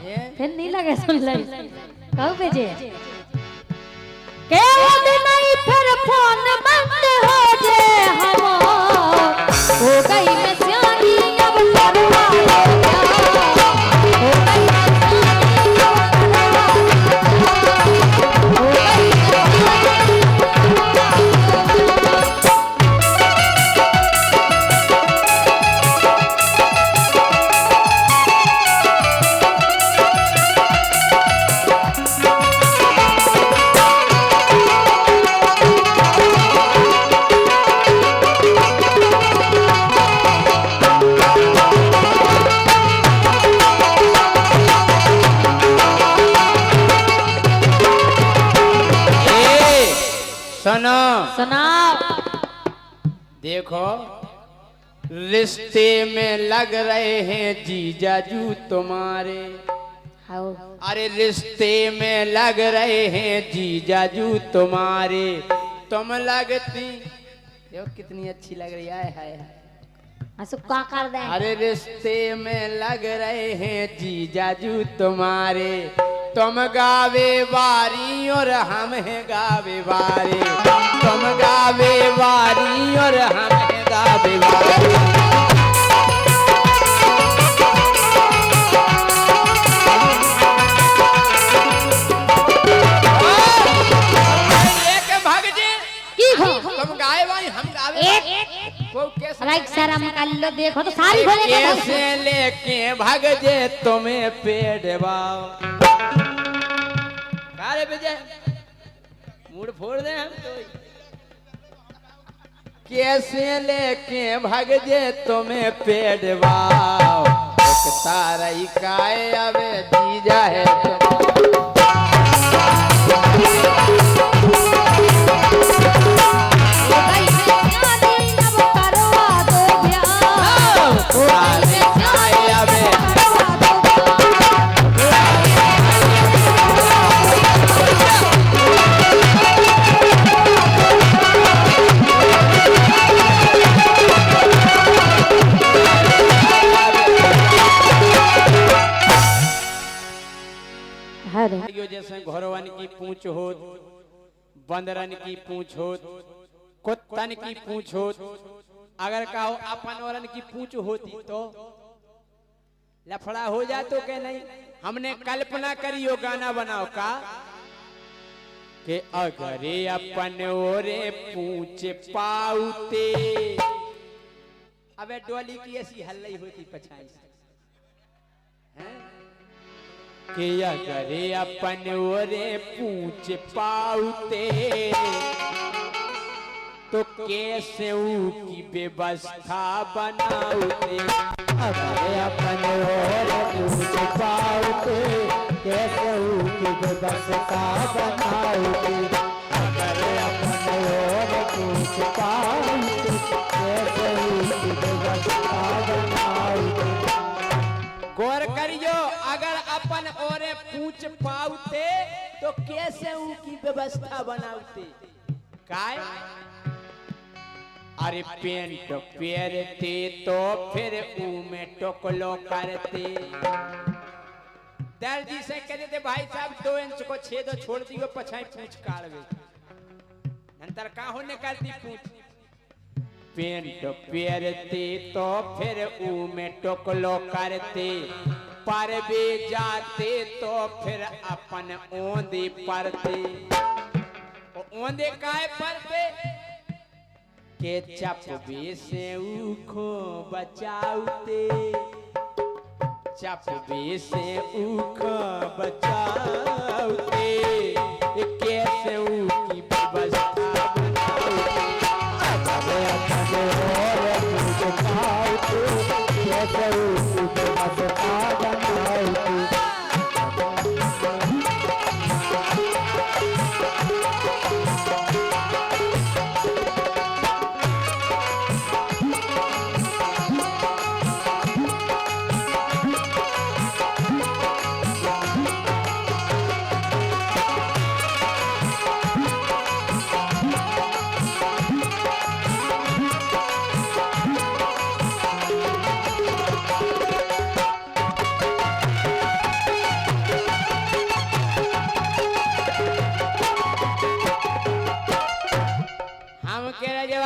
S2: ये
S1: फिर नहीं लगे सुन ले कहू भेजे के नहीं फिर फोन बंद हो जे हम हो गई मैं सियानी अब करवा लो हो गई मैं सियानी अब करवा लो हो गई
S2: सुनो
S1: सुनाओ
S2: देखो, रिश्ते में लग रहे हैं जीजाजू तुम्हारे।
S1: आओ
S2: अरे रिश्ते में लग रहे हैं जीजाजू तुम्हारे, तुम लगती देखो कितनी अच्छी लग रही है, हाय
S1: असु का कर दे
S2: अरे रिश्ते में लग रहे हैं जीजाजू तुम्हारे, तुम गावे बारी और हम हैं गावे बारी, तुम गावे बारी और हम हैं गावे बारी। एक भाग जी
S1: की हो
S2: तुम गाए बारी हम गावे
S1: एक
S2: वो कैसे
S1: राइट शर्म कर लो, देखो तो सारी बोले
S2: कैसे लेके भाग जे तुम्हें पेड़ बाओ कारे विजय मूड फोड़ दे हम तो। कैसे लेके भाग जे तुम्हें पेड़ बाओ एक तारा ही काए अबे जीजा है
S1: हो गई मैं सियानी अब करवा दो ब्याह हो गई मैं सियानी अब करवा दो हरे
S2: यो जैसे घोरवन की पूंछ हो, बंदरन की पूंछ हो, कुत्तन की पूंछ हो, अगर कहो अपन औरन की पूंछ होती तो लफड़ा हो जातो के नहीं। हमने कल्पना करी यो गाना बनाओ का कि अगरे अपन ओरे पूंछ पाउते, अबे डोली की ऐसी हल्लाई होती पछाई से हैं कि अगरे अपन ओरे पूछ पाउते तो कैसे की व्यवस्था बनाउते।
S3: अरे अपन और पूछ पाओगे कैसे की व्यवस्था बनाओगे। अरे अपन और पूछ पाओगे कैसे की व्यवस्था बनाओगे।
S2: गौर करियो, अगर अपन ओरे पूछ पाउते तो कैसे की व्यवस्था बनाउते। काय अरे पेंट पेरते तो फिर में टोकलो करते। दर्जी से कहते थे भाई साहब 2 इंच को छेद छोड़ दियो पछाई पूछ काढ़वे, नंतर का होने करती पूछ। पेंट पेरते तो फिर में टोकलो करते, पर भी जाते तो फिर अपन ओंदे परते। ओंदे काहे परते के चपबे से उखो बचाउते, चपबे से उखो बचाउते कैसे की व्यवस्था बनाउते।
S3: अरे अपन और पूछ पाओगे कैसे की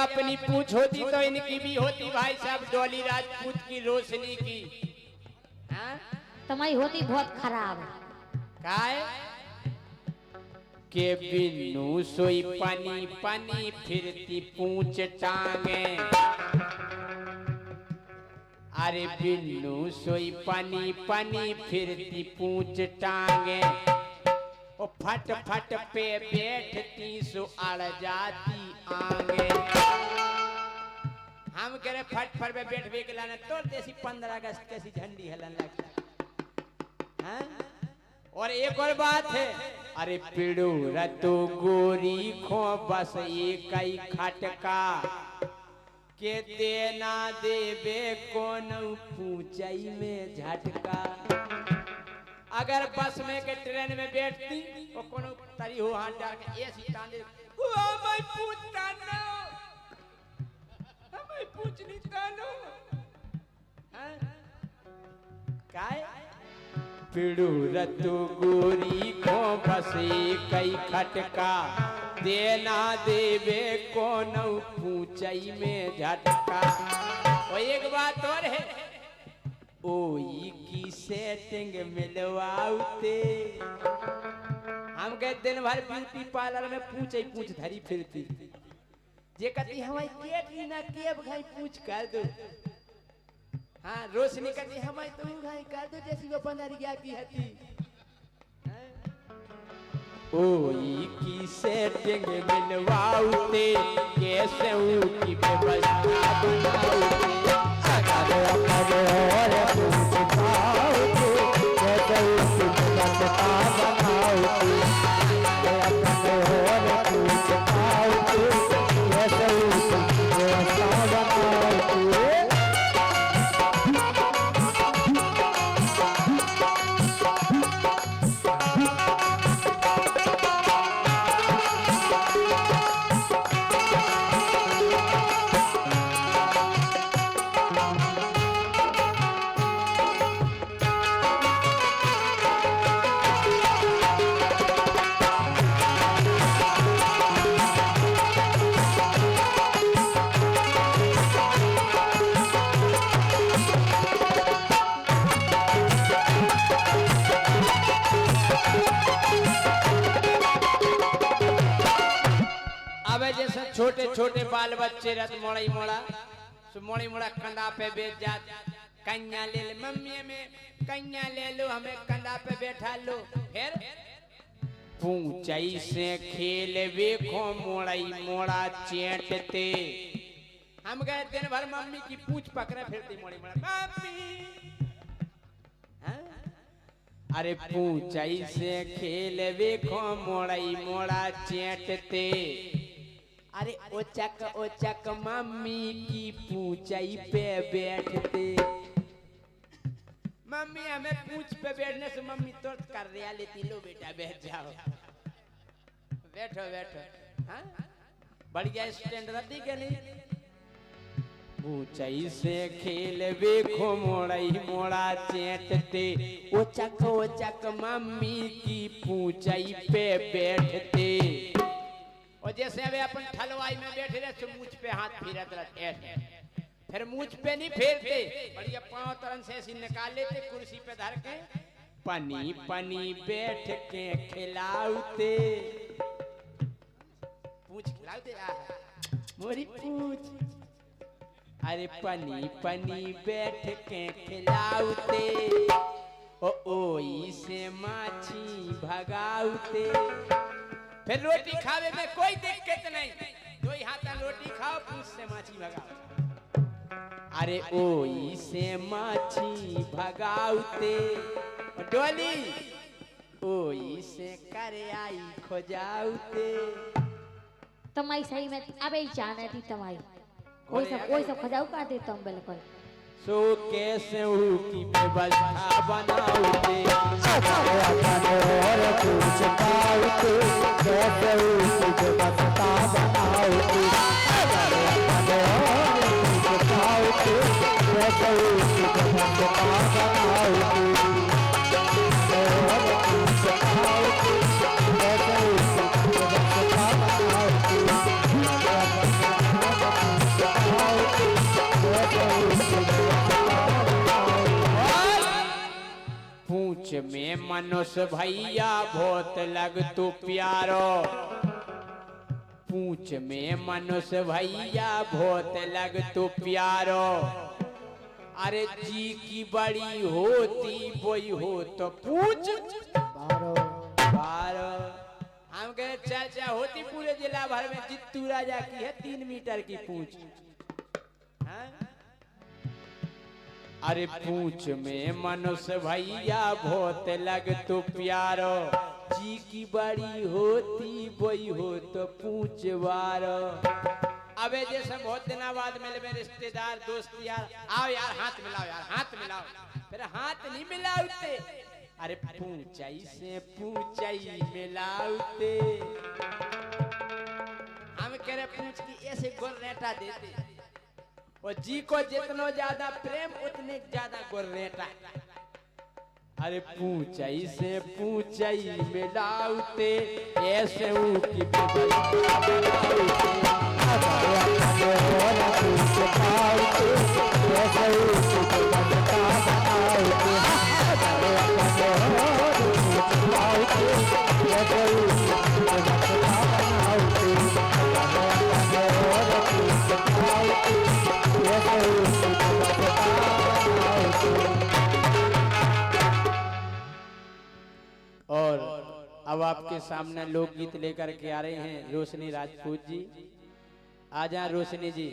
S2: अपनी पूछ होती तो इनकी भी होती भाई साहब, डोली राजपूत की रोशनी की। हाँ?
S1: तुम्हारी होती बहुत खराब है।
S2: काय के बिन्नू सोई पानी पानी फिरती पूछ टांगे। अरे बिन्नू सोई पानी पानी फिरती पूछ टांगे, ओ फट फट पे बैठती सो अड़ जाती आगे। हम कह रहे फट फट पे बैठवे के लाना तो जैसी 15 अगस्त कैसी झंडी हलन लगता। हाँ? और एक और बात है, अरे पिड़ो रतो गोरी खो बस एक ही खटका, के देना देवे कौन पूछई में झटका। अगर बस में के ट्रेन में बैठती तो कोनो तरी हो हाथ डाल के ऐसी ताने, मैं पूछता ना, मैं पूछ नहीं तानो। काय पिड़ू रतु गोरी को बसे कई खटका, देना देवे कौन पूछई में झटका। और एक बात और है, ओई की सेटिंग मिलवाउते। हम कहे दिन भर ब्यूटी पार्लर में पूछ ही पूछ धरी फिरती, जे कहती हमारी केट ना केब घाई पूछ कर दो। हाँ रोशनी कहती हमारी तो घाई कर दो जैसी वो बनरिया की हती। ओई की सेटिंग मिलवाउते, कैसे की व्यवस्था बनाउते।
S3: अगर अपने और पूछ पाओगे कैसे उसकी व्यवस्था बनाओगे। अपने और पूछ पाओगे कैसे उसकी व्यवस्था बनाओगे।
S2: छोटे छोटे बाल बच्चे रत मोड़ी मोड़ा सो मोड़ी मोड़ा कंधा पे बैठ जात, कन्या ले ले मम्मी में कन्या ले लो, हमें कंधा पे बैठा लो। फिर पूंचाई से खेल वेखो मोड़ाई मोड़ा चेटते। हम गए दिन भर मम्मी की पूछ पकड़े फिरती मोड़ी मोड़ा मम्मी। अरे पूंचाई से खेल वेखो मोड़ाई मोड़ा चेटते। अरे ओचक मम्मी की पूंचाई पे बैठते। मम्मी हमें पूंछ पे बैठने से मम्मी तुरंत कर रिया लेती, लो बेटा बैठ जाओ, बैठो बैठो। हाँ बढ़िया स्टैंड रखती के नहीं। पूंचाई से खेल वेखो मोड़ाई मोड़ा चेटते। ओचक मम्मी की पूंचाई पे बैठते। और जैसे अबे अपन ठलवाई में बैठे रहे तो मुझ पे हाथ फिरत रहते, फिर मुझ पे नहीं फेरते, बढ़िया पांव तरन से ऐसी निकाल लेते, कुर्सी पे धर के पनी पनी बैठ के खिलाउते। पूछ खिलाउते मोरी पूछ। अरे पनी पनी बैठ के खिलाउते। ओई से माछी भगाउते। फिर रोटी खावे में कोई दिक्कत नहीं, दो ही हाथ रोटी खाओ, पूछ से माछी भगाओ। अरे ओई से माछी भगाउते। डोली ओई से करे आई खोजाउते।
S1: तुम्हारी सही में अबे ही जाने थी तुम्हारी। कोई सब खजाऊ का दे तुम बिल्कुल।
S2: सो कैसे की व्यवस्था बनाओगे।
S3: अपने और पूछ पाओगे कैसे उसकी व्यवस्था बनाओगे। अपने और पूछ पाओगे कैसे उसकी व्यवस्था बनाओगे। और पूछ पाओगे कैसे उसकी व्यवस्था बनाओगे।
S2: मनुष्य भैया बहुत लग तू प्यारो, पूछ में मनुष्य भैया बहुत लग तू प्यारो, अरे जी की बड़ी होती वही हो तो पूछ बारो। हम कहे चाचा होती पूरे जिला भर में जित्तू राजा की है 3 मीटर की पूछ। हाँ? अरे पूछ में मनुष्य भैया बहुत लग तू प्यारो, जी की बड़ी होती वही हो तो पूछ बारो। अबे जैसे बहुत दिनों बाद मिले मेरे रिश्तेदार दोस्त यार, आओ यार हाथ मिलाओ, यार हाथ मिलाओ, फिर हाथ नहीं मिलाओते, अरे पूछाई से पूछाई मिलाओते। हम कह रहे पूछ की ऐसे गोलरेटा देते, और जी को जितना ज्यादा प्रेम उतने ज्यादा गोलरेटा। अरे पूछाई से पूछाई मिलाओते, ऐसे की और अब आपके सामने लोकगीत लेकर के आ रहे हैं रोशनी राजपूत जी। आ जाए रोशनी जी।